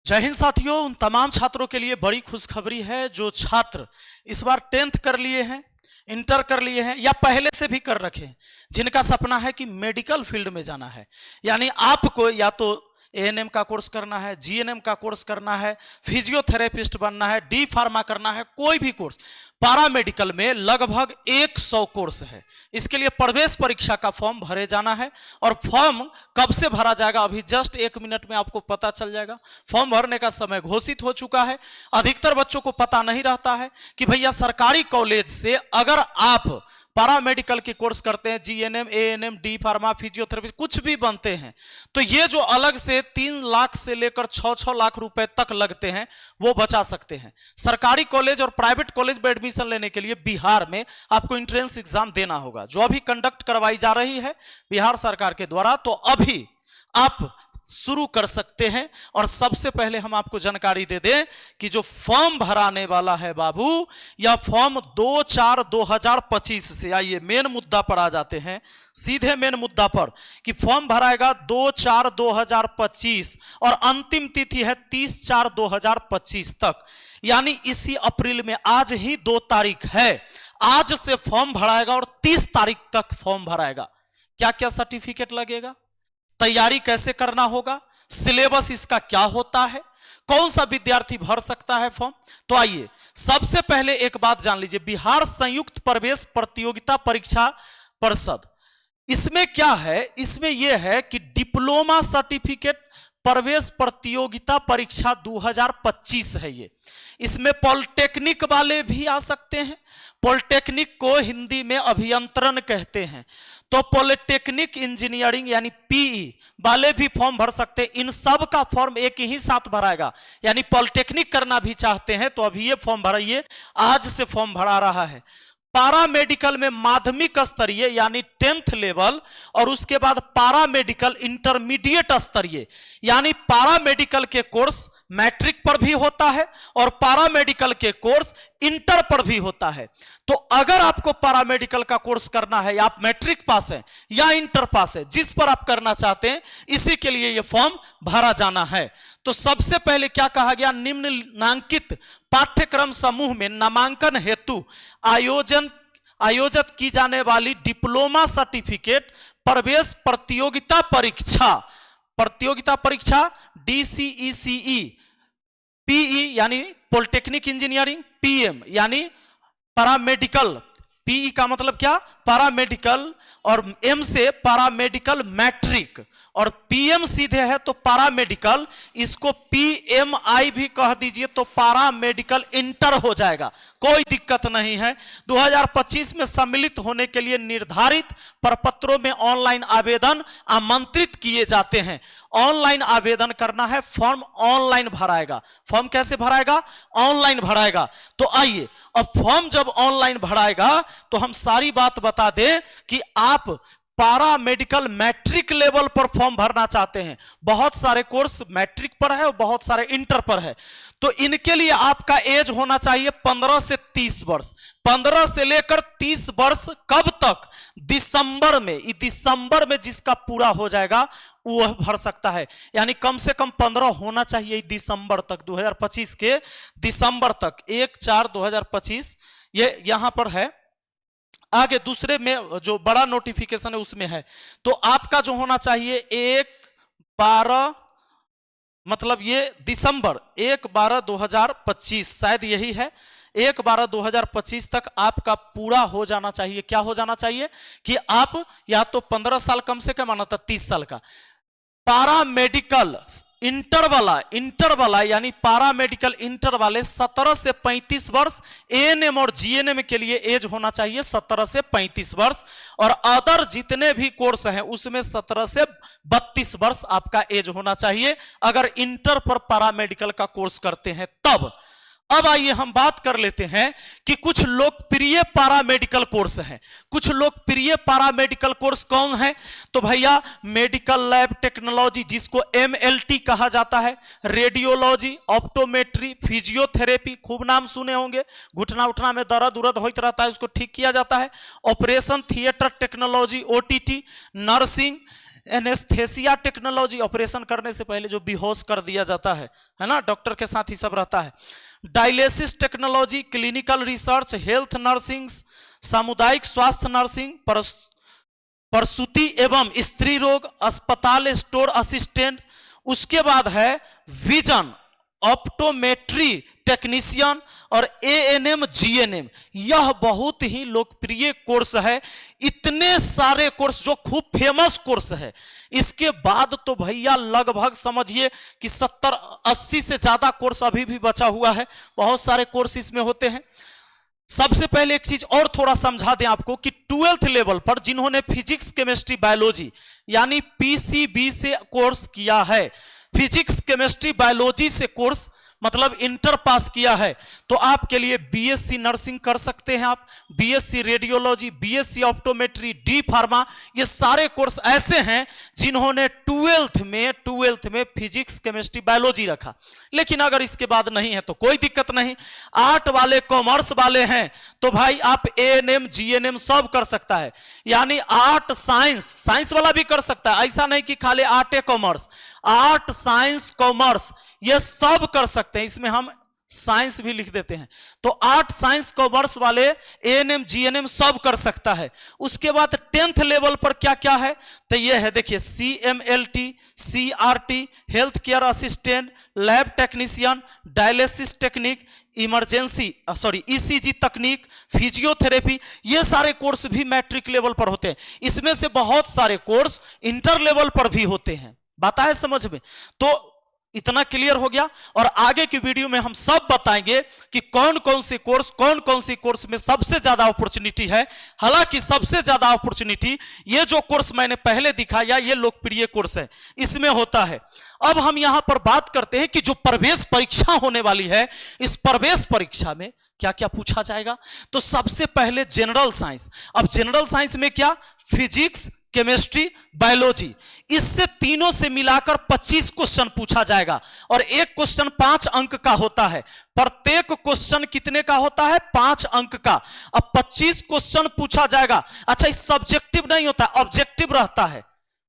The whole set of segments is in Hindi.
जय हिंद साथियों। उन तमाम छात्रों के लिए बड़ी खुशखबरी है जो छात्र इस बार 10th कर लिए हैं, इंटर कर लिए हैं या पहले से भी कर रखे हैं, जिनका सपना है कि मेडिकल फील्ड में जाना है। यानी आपको या तो एएनएम का कोर्स करना है, जीएनएम का कोर्स करना है, फिजियोथेरेपिस्ट बनना है, डी फार्मा करना है, कोई भी कोर्स। पैरामेडिकल में लगभग 100 कोर्स है। इसके लिए प्रवेश परीक्षा का फॉर्म भरे जाना है और फॉर्म कब से भरा जाएगा अभी जस्ट 1 मिनट में आपको पता चल जाएगा। फॉर्म भरने का समय घोषित हो चुका है। अधिकतर बच्चों को पता नहीं रहता है कि भैया सरकारी कॉलेज से अगर आप पैरामेडिकल के कोर्स करते हैं, GNM, ANM, D pharma, physiotherapy कुछ भी बनते हैं, तो ये जो अलग से 3 लाख से लेकर 6-6 लाख रुपए तक लगते हैं वो बचा सकते हैं। सरकारी कॉलेज और प्राइवेट कॉलेज में एडमिशन लेने के लिए बिहार में आपको एंट्रेंस एग्जाम देना होगा, जो अभी कंडक्ट करवाई जा रही है बिहार सरकार के द्वारा। तो अभी आप शुरू कर सकते हैं। और सबसे पहले हम आपको जानकारी दे दें कि जो फॉर्म भराने वाला है बाबू, यह फॉर्म 2/4/2025 से, आइए मेन मुद्दा पर आ जाते हैं, सीधे मेन मुद्दा पर, कि फॉर्म भराएगा 2/4/2025 और अंतिम तिथि है 30/4/2025 तक। यानी इसी अप्रैल में, आज ही 2 तारीख है, आज से फॉर्म भराएगा और 30 तारीख तक फॉर्म भराएगा। क्या क्या सर्टिफिकेट लगेगा, तैयारी कैसे करना होगा, सिलेबस इसका क्या होता है, कौन सा विद्यार्थी भर सकता है फॉर्म। तो आइए सबसे पहले एक बात जान लीजिए, बिहार संयुक्त प्रवेश प्रतियोगिता परीक्षा परिषद, इसमें क्या है, इसमें यह है कि डिप्लोमा सर्टिफिकेट प्रवेश प्रतियोगिता परीक्षा 2025 है ये। इसमें पॉलिटेक्निक वाले भी आ सकते हैं, पॉलिटेक्निक को हिंदी में अभियंत्रण कहते हैं, तो पॉलिटेक्निक इंजीनियरिंग यानी पीई वाले भी फॉर्म भर सकते हैं। इन सब का फॉर्म एक ही साथ भराएगा। यानी पॉलिटेक्निक करना भी चाहते हैं तो अभी ये फॉर्म भराइए, आज से फॉर्म भरा रहा है। पैरामेडिकल में माध्यमिक स्तरीय यानी 10th लेवल और उसके बाद पैरामेडिकल इंटरमीडिएट स्तरीय, यानी पैरामेडिकल के कोर्स मैट्रिक पर भी होता है और पैरामेडिकल के कोर्स इंटर पर भी होता है। तो अगर आपको पैरामेडिकल का कोर्स करना है, या आप मैट्रिक पास है या इंटर पास है, जिस पर आप करना चाहते हैं, इसी के लिए यह फॉर्म भरा जाना है। तो सबसे पहले क्या कहा गया, निम्नलिखित पाठ्यक्रम समूह में नामांकन हेतु आयोजित की जाने वाली डिप्लोमा सर्टिफिकेट प्रवेश प्रतियोगिता परीक्षा DCECE, पीई यानी पॉलिटेक्निक इंजीनियरिंग, पीएम यानी पैरामेडिकल, पीई का मतलब क्या, पैरामेडिकल, और एम से पैरामेडिकल मैट्रिक, और पीएम सीधे है तो पैरामेडिकल, इसको पीएमआई भी कह दीजिए तो पैरामेडिकल इंटर हो जाएगा, कोई दिक्कत नहीं है। 2025 में सम्मिलित होने के लिए निर्धारित प्रपत्रों में ऑनलाइन आवेदन आमंत्रित किए जाते हैं। ऑनलाइन आवेदन करना है, फॉर्म ऑनलाइन भराएगा। फॉर्म कैसे भराएगा, ऑनलाइन भराएगा। तो आइए, अब फॉर्म जब ऑनलाइन भराएगा तो हम सारी बात बता दें कि आप पैरामेडिकल मैट्रिक लेवल पर फॉर्म भरना चाहते हैं। बहुत सारे कोर्स मैट्रिक पर है और बहुत सारे इंटर पर है। तो इनके लिए आपका एज होना चाहिए 15 से 30 वर्ष। 15 से लेकर 30 वर्ष कब तक, दिसंबर में। दिसंबर में जिसका पूरा हो जाएगा वह भर सकता है। यानी कम से कम 15 होना चाहिए दिसंबर तक, 2025 के दिसंबर तक, 1/4/2025 ये यहां पर है। आगे दूसरे में जो बड़ा नोटिफिकेशन है उसमें है, तो आपका जो होना चाहिए 1/12, मतलब ये दिसंबर 1/12/2025, शायद यही है, 1/12/2025 तक आपका पूरा हो जाना चाहिए। क्या हो जाना चाहिए कि आप या तो 15 साल कम से कम आना था, 30 साल का। पैरामेडिकल इंटर वाला यानी पैरामेडिकल इंटर वाले 17 से 35 वर्ष, एएनएम और जीएनएम के लिए एज होना चाहिए 17 से 35 वर्ष, और अदर जितने भी कोर्स हैं उसमें 17 से 32 वर्ष आपका एज होना चाहिए, अगर इंटर पर पैरामेडिकल का कोर्स करते हैं तब। अब आइए हम बात कर लेते हैं कि कुछ लोकप्रिय पैरामेडिकल कोर्स हैं। कुछ लोकप्रिय पैरामेडिकल कोर्स कौन है, तो भैया मेडिकल लैब टेक्नोलॉजी, जिसको MLT कहा जाता है, रेडियोलॉजी, ऑप्टोमेट्री, फिजियोथेरेपी, खूब नाम सुने होंगे, घुटना उठना में दर्द उर्द होता रहता है, उसको ठीक किया जाता है, operation theatre technology OTT, nursing, anaesthesia technology, operation करने से पहले जो बेहोश कर दिया जाता है ना, डॉक्टर के साथ ही सब रहता है। Dialysis technology, clinical research, health nursing, सामुदायिक स्वास्थ्य नर्सिंग, प्रसूति एवं स्त्री रोग, अस्पताल स्टोर असिस्टेंट। उसके बाद है विजन, ऑप्टोमेट्री टेक्नीशियन और एएनएम जीएनएम। यह बहुत ही लोकप्रिय कोर्स है, इतने सारे कोर्स जो खूब फेमस कोर्स है। इसके बाद तो भैया लगभग समझिए कि 70-80 से ज्यादा कोर्स अभी भी बचा हुआ है, बहुत सारे कोर्स इसमें होते हैं। सबसे पहले एक चीज और थोड़ा समझा दें आपको कि 12th लेवल पर जिन्होंने फिजिक्स केमिस्ट्री बायोलॉजी यानी पीसीबी से कोर्स किया है, फिजिक्स केमिस्ट्री बायोलॉजी से कोर्स मतलब इंटर पास किया है, तो आपके लिए बीएससी नर्सिंग कर सकते हैं आप, BSc radiology, BSc optometry, D pharma. ये सारे कोर्स ऐसे हैं जिन्होंने 12th में फिजिक्स केमिस्ट्री बायोलॉजी रखा। लेकिन अगर इसके बाद नहीं है तो कोई दिक्कत नहीं। आर्ट वाले, कॉमर्स वाले हैं तो भाई आप एएनएम जीएनएम सब कर सकता है, यानी आर्ट साइंस वाला भी कर सकता है। ऐसा नहीं कि खाली art commerce, art science commerce ये सब कर सकते हैं। इसमें हम साइंस भी लिख देते हैं, तो आर्ट साइंस कॉमर्स वाले एएनएम जीएनएम सब कर सकता है। उसके बाद 10th लेवल पर क्या क्या है, तो ये है देखिए CMLT, CRT, health care assistant, lab technician, dialysis technique, ECG तकनीक, फिजियोथेरेपी। ये सारे कोर्स भी मैट्रिक लेवल पर होते हैं। इसमें से बहुत सारे कोर्स इंटर लेवल पर भी होते हैं। बात है समझ में? तो इतना क्लियर हो गया। और आगे की वीडियो में हम सब बताएंगे कि कौन कौन सी कोर्स में सबसे ज्यादा अपॉर्चुनिटी है। हालांकि सबसे ज्यादा अपॉर्चुनिटी ये जो कोर्स मैंने पहले दिखाया, ये लोकप्रिय कोर्स है, इसमें होता है। अब हम यहां पर बात करते हैं कि जो प्रवेश परीक्षा होने वाली है, इस प्रवेश परीक्षा में क्या क्या पूछा जाएगा। तो सबसे पहले जनरल साइंस। अब जनरल साइंस में क्या, फिजिक्स, केमिस्ट्री, बायोलॉजी, इससे तीनों से मिलाकर 25 क्वेश्चन पूछा जाएगा और एक क्वेश्चन 5 अंक का होता है। प्रत्येक क्वेश्चन कितने का होता है, 5 अंक का। अब 25 क्वेश्चन पूछा जाएगा। अच्छा, इस सब्जेक्टिव नहीं होता, ऑब्जेक्टिव रहता है,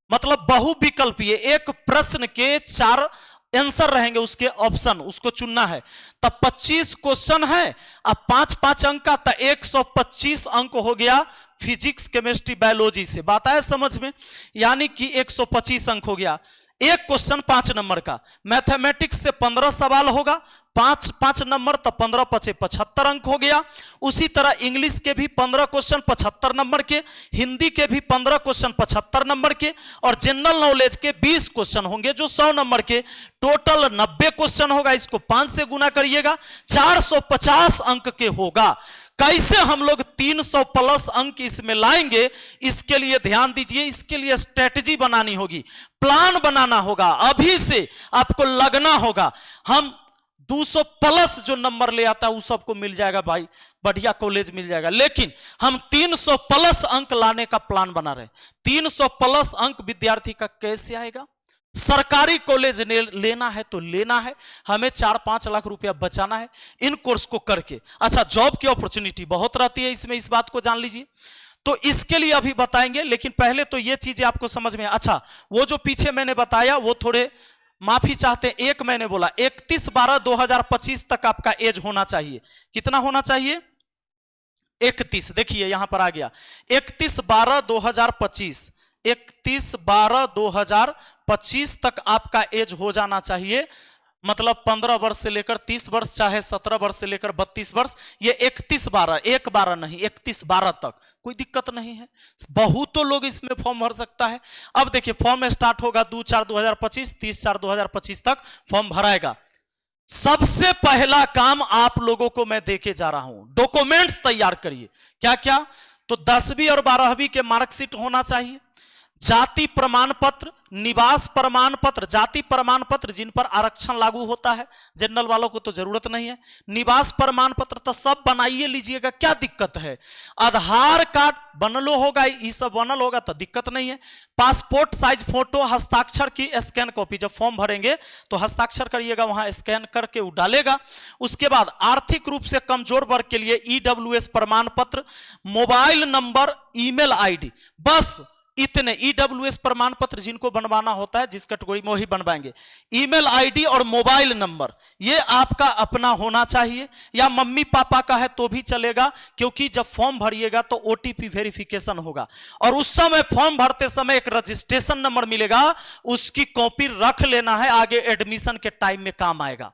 मतलब बहुविकल्पीय। एक प्रश्न के 4 आंसर रहेंगे, उसके ऑप्शन उसको चुनना है। तब 25 क्वेश्चन है, अब 5-5 अंक का, तो 125 अंक हो गया फिजिक्स केमिस्ट्री बायोलॉजी से। बात आया समझ में? यानी कि 125 अंक हो गया। एक क्वेश्चन 5 नंबर का। मैथमेटिक्स से 15 सवाल होगा, 5 नंबर, तो 15-5 75 अंक हो गया। उसी तरह इंग्लिश के भी 15 क्वेश्चन 75 नंबर के, हिंदी के भी 15 क्वेश्चन 75 नंबर के, और जनरल नॉलेज के 20 क्वेश्चन होंगे जो 100 नंबर के। टोटल 90 क्वेश्चन होगा। इसको 5 से गुना करिएगा, 450 अंक के होगा। कैसे हम लोग 300 प्लस अंक इसमें लाएंगे, इसके लिए ध्यान दीजिए। इसके लिए स्ट्रेटजी बनानी होगी, प्लान बनाना होगा, अभी से आपको लगना होगा। हम 200 प्लस जो नंबर ले आता है वो सबको मिल जाएगा भाई, बढ़िया कॉलेज मिल जाएगा। लेकिन हम 300 प्लस अंक लाने का प्लान बना रहे। 300 प्लस अंक विद्यार्थी का कैसे आएगा? सरकारी कॉलेज लेना है तो लेना है, हमें 4-5 लाख रुपया बचाना है इन कोर्स को करके। अच्छा, जॉब की अपॉर्चुनिटी बहुत रहती है इसमें, इस बात को जान लीजिए। तो इसके लिए अभी बताएंगे, लेकिन पहले तो ये चीजें आपको समझ में। अच्छा, वो जो पीछे मैंने बताया वो थोड़े माफी चाहते हैं। एक मैंने बोला 31/12/2025 तक आपका एज होना चाहिए। कितना होना चाहिए? 31। देखिए यहां पर आ गया 31/12/2025। 31/12/2025 तक आपका एज हो जाना चाहिए। मतलब 15 वर्ष से लेकर 30 वर्ष, चाहे 17 वर्ष से लेकर 32 वर्ष। ये 31/12, 1/12 नहीं, 31/12 तक कोई दिक्कत नहीं है। बहुतों लोग इसमें फॉर्म भर सकता है। अब देखिए फॉर्म स्टार्ट होगा 2/4/2025, 30/4/2025 तक फॉर्म भराएगा। सबसे पहला काम आप लोगों को मैं देके जा रहा हूं, डॉक्यूमेंट्स तैयार करिए। क्या क्या? तो 10वीं और 12वीं के मार्कशीट होना चाहिए, जाति प्रमाण पत्र, निवास प्रमाण पत्र, जाति प्रमाण पत्र जिन पर आरक्षण लागू होता है, जनरल वालों को तो जरूरत नहीं है। निवास प्रमाण पत्र तो सब बनाइए लीजिएगा, क्या दिक्कत है। आधार कार्ड बनलो होगा, ये सब बनल होगा तो दिक्कत नहीं है। पासपोर्ट साइज फोटो, हस्ताक्षर की स्कैन कॉपी, जब फॉर्म भरेंगे तो हस्ताक्षर करिएगा, वहां स्कैन करके वो डालेगा। उसके बाद आर्थिक रूप से कमजोर वर्ग के लिए EWS प्रमाण पत्र, मोबाइल नंबर, ईमेल आईडी, बस इतने ईडब्ल्यूएस प्रमाण पत्र जिनको बनवाना होता है जिस कैटेगरी में वही बनवाएंगे। ईमेल आईडी और मोबाइल नंबर ये आपका अपना होना चाहिए, या मम्मी पापा का है तो भी चलेगा, क्योंकि जब फॉर्म भरिएगा तो ओटीपी वेरिफिकेशन होगा और उस समय फॉर्म भरते समय एक रजिस्ट्रेशन नंबर मिलेगा, उसकी कॉपी रख लेना है, आगे एडमिशन के टाइम में काम आएगा।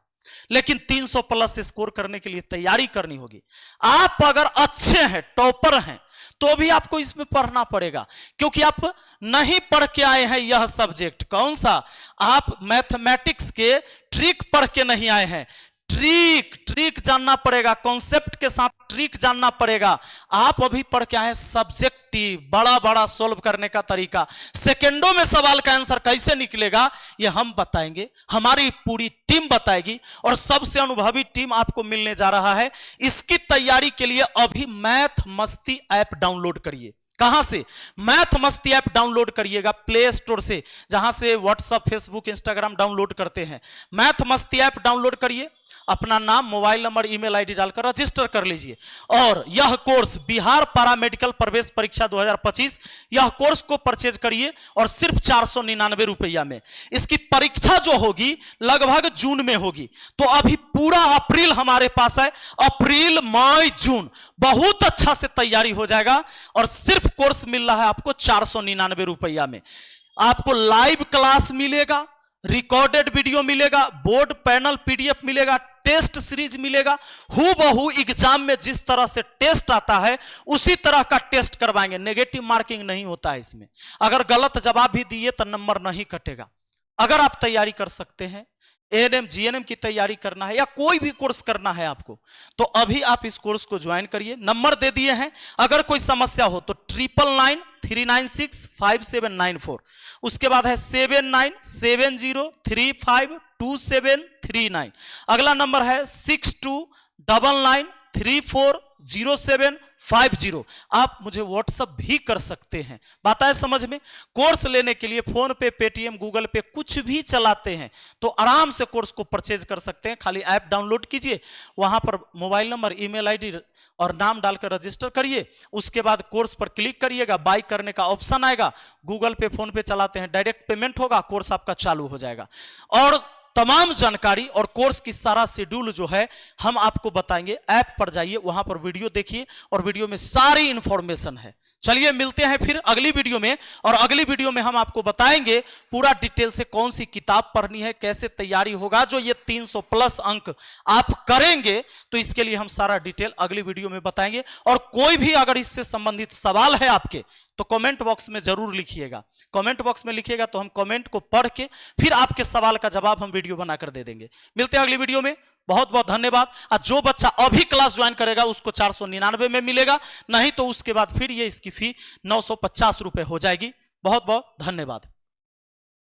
लेकिन 300 प्लस स्कोर करने के लिए तैयारी करनी होगी। आप अगर अच्छे हैं, टॉपर हैं, तो भी आपको इसमें पढ़ना पड़ेगा, क्योंकि आप नहीं पढ़ के आए हैं यह सब्जेक्ट। कौन सा? आप मैथमेटिक्स के ट्रिक पढ़ के नहीं आए हैं। ट्रिक जानना पड़ेगा, कॉन्सेप्ट के साथ ट्रिक जानना पड़ेगा। आप अभी पढ़ के आए सब्जेक्टिव, बड़ा सॉल्व करने का तरीका, सेकंडों में सवाल का आंसर कैसे निकलेगा ये हम बताएंगे, हमारी पूरी टीम बताएगी और सबसे अनुभवी टीम आपको मिलने जा रहा है। इसकी तैयारी के लिए अभी मैथ मस्ती ऐप डाउनलोड करिए। कहां से? मैथ मस्ती ऐप डाउनलोड करिएगा प्ले स्टोर से, जहां से व्हाट्सएप, फेसबुक, इंस्टाग्राम डाउनलोड करते हैं। मैथ मस्ती ऐप डाउनलोड करिए, अपना नाम, मोबाइल नंबर, ईमेल आईडी डालकर रजिस्टर कर लीजिए। और यह कोर्स बिहार पैरामेडिकल प्रवेश परीक्षा 2025, यह कोर्स को परचेज करिए और सिर्फ 499 रुपया में। इसकी परीक्षा जो होगी लगभग जून में होगी, तो अभी पूरा अप्रैल हमारे पास है, अप्रैल, मई, जून बहुत अच्छा से तैयारी हो जाएगा। और सिर्फ कोर्स मिल रहा है आपको 499 रुपया में। आपको लाइव क्लास मिलेगा, रिकॉर्डेड वीडियो मिलेगा, बोर्ड पैनल पीडीएफ मिलेगा, टेस्ट सीरीज मिलेगा। हूबहू एग्जाम में जिस तरह से टेस्ट आता है उसी तरह का टेस्ट करवाएंगे। नेगेटिव मार्किंग नहीं होता है इसमें। अगर गलत जवाब भी दिए तो नंबर नहीं कटेगा। अगर आप तैयारी कर सकते हैं, एएनएम जीएनएम की तैयारी करना है या कोई भी कोर्स करना है आपको, तो अभी आप इस कोर्स को ज्वाइन करिए। नंबर दे दिए हैं, अगर कोई समस्या हो तो 9993965794, उसके बाद है 7970352739। अगला नंबर है 6299340750। आप मुझे व्हाट्सएप भी कर सकते हैं। बात आए समझ में? कोर्स लेने के लिए फोन पे, पेटीएम, गूगल पे कुछ भी चलाते हैं तो आराम से कोर्स को परचेज कर सकते हैं। खाली ऐप डाउनलोड कीजिए, वहां पर मोबाइल नंबर, ईमेल आईडी और नाम डालकर रजिस्टर करिए। उसके बाद कोर्स पर क्लिक करिएगा, बाय करने का ऑप्शन आएगा। गूगल पे, फोन पे चलाते हैं, डायरेक्ट पेमेंट होगा, कोर्स आपका चालू हो जाएगा। और तमाम जानकारी और कोर्स की सारा शेड्यूल जो है हम आपको बताएंगे। ऐप पर जाइए, वहां पर वीडियो देखिए और वीडियो में सारी इंफॉर्मेशन है। चलिए मिलते हैं फिर अगली वीडियो में, और अगली वीडियो में हम आपको बताएंगे पूरा डिटेल से कौन सी किताब पढ़नी है, कैसे तैयारी होगा। जो ये 300 प्लस अंक आप करेंगे तो इसके लिए हम सारा डिटेल अगली वीडियो में बताएंगे। और कोई भी अगर इससे संबंधित सवाल है आपके तो कमेंट बॉक्स में जरूर लिखिएगा। कमेंट बॉक्स में लिखिएगा तो हम कमेंट को पढ़ के फिर आपके सवाल का जवाब हम वीडियो बनाकर दे देंगे। मिलते हैं अगली वीडियो में। बहुत बहुत धन्यवाद। और जो बच्चा अभी क्लास ज्वाइन करेगा उसको 499 में मिलेगा, नहीं तो उसके बाद फिर ये इसकी फी 950 रुपए हो जाएगी। बहुत बहुत धन्यवाद।